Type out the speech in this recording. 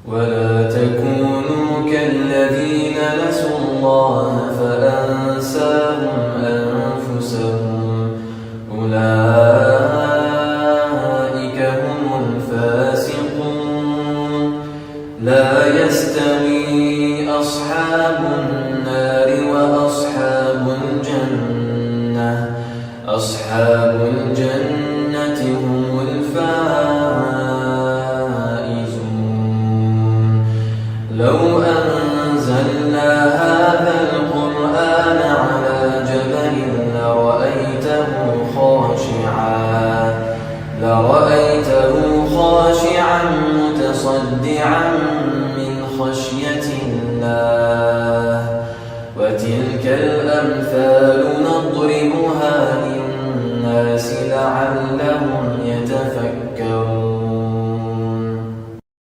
ولا تكونوا كالذين نسوا الله فأنساهم أنفسهم أولئك هم الفاسقون. لا يستوي أصحاب النار وأصحاب الجنة، أصحاب الجنة هم الفائزون. لو أنزلنا هذا القرآن على جبل لرأيته خاشعا متصدعا من خشية الله. وتلك الأمثال نضربها للناس لعلهم